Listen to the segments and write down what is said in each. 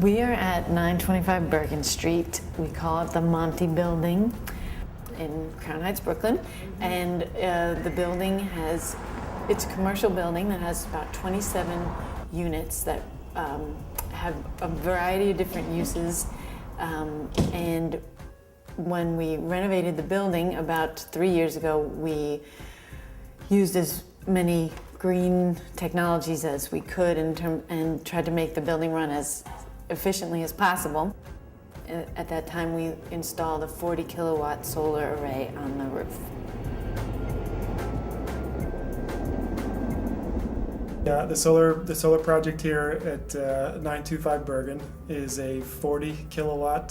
We are at 925 Bergen Street. We call it the Monty Building in Crown Heights, Brooklyn. And the building it's a commercial building that has about 27 units that have a variety of different uses. And when we renovated the building about 3 years ago, we used as many green technologies as we could and tried to make the building run as efficiently as possible. At that time, we installed a 40 kilowatt solar array on the roof. Yeah, the solar project here at 925 Bergen is a 40 kilowatt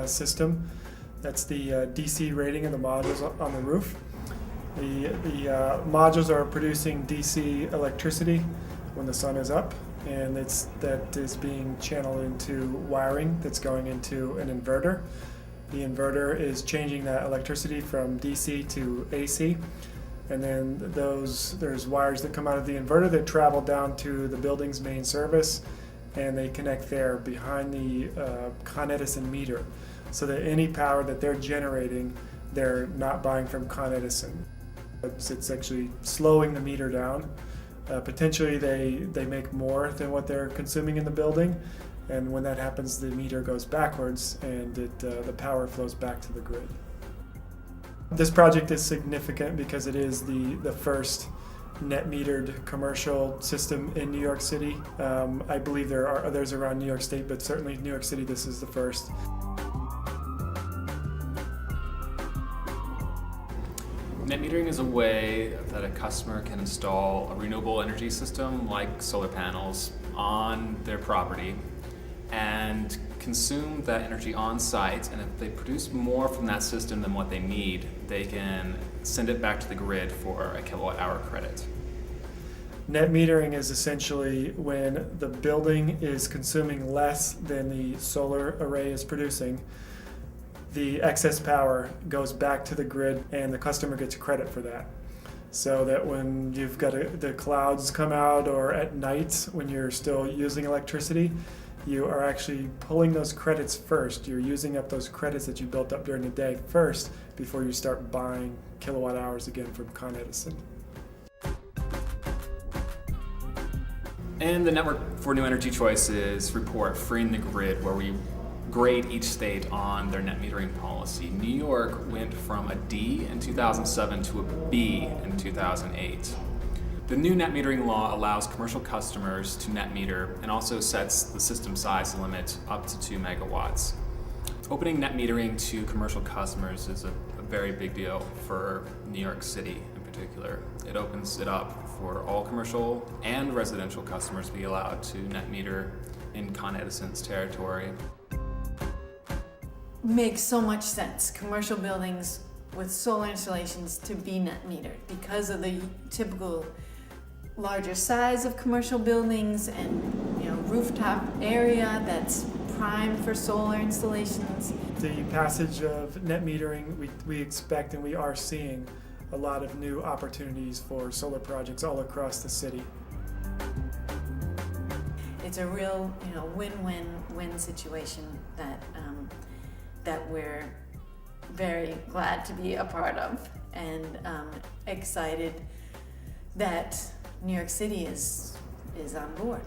system. That's the DC rating of the modules on the roof. The modules are producing DC electricity when the sun is up, and that is being channeled into wiring that's going into an inverter. The inverter is changing that electricity from DC to AC, and then there's wires that come out of the inverter that travel down to the building's main service, and they connect there behind the Con Edison meter, so that any power that they're generating, they're not buying from Con Edison. It's actually slowing the meter down. Potentially they make more than what they're consuming in the building, and when that happens, the meter goes backwards and the power flows back to the grid. This project is significant because it is the first net metered commercial system in New York City. I believe there are others around New York State, but certainly New York City, this is the first. Net metering is a way that a customer can install a renewable energy system like solar panels on their property and consume that energy on site, and if they produce more from that system than what they need, they can send it back to the grid for a kilowatt hour credit. Net metering is essentially when the building is consuming less than the solar array is producing. The excess power goes back to the grid and the customer gets credit for that. So that when you've got the clouds come out, or at night when you're still using electricity, you are actually pulling those credits first. You're using up those credits that you built up during the day first before you start buying kilowatt hours again from Con Edison. In the Network for New Energy Choices report, Freeing the Grid, where we grade each state on their net metering policy, New York went from a D in 2007 to a B in 2008. The new net metering law allows commercial customers to net meter and also sets the system size limit up to 2 megawatts. Opening net metering to commercial customers is a very big deal for New York City in particular. It opens it up for all commercial and residential customers to be allowed to net meter in Con Edison's territory. Makes so much sense. Commercial buildings with solar installations to be net metered because of the typical larger size of commercial buildings and rooftop area that's prime for solar installations. The passage of net metering, we expect and we are seeing a lot of new opportunities for solar projects all across the city. It's a real win-win-win situation that we're very glad to be a part of, and excited that New York City is on board.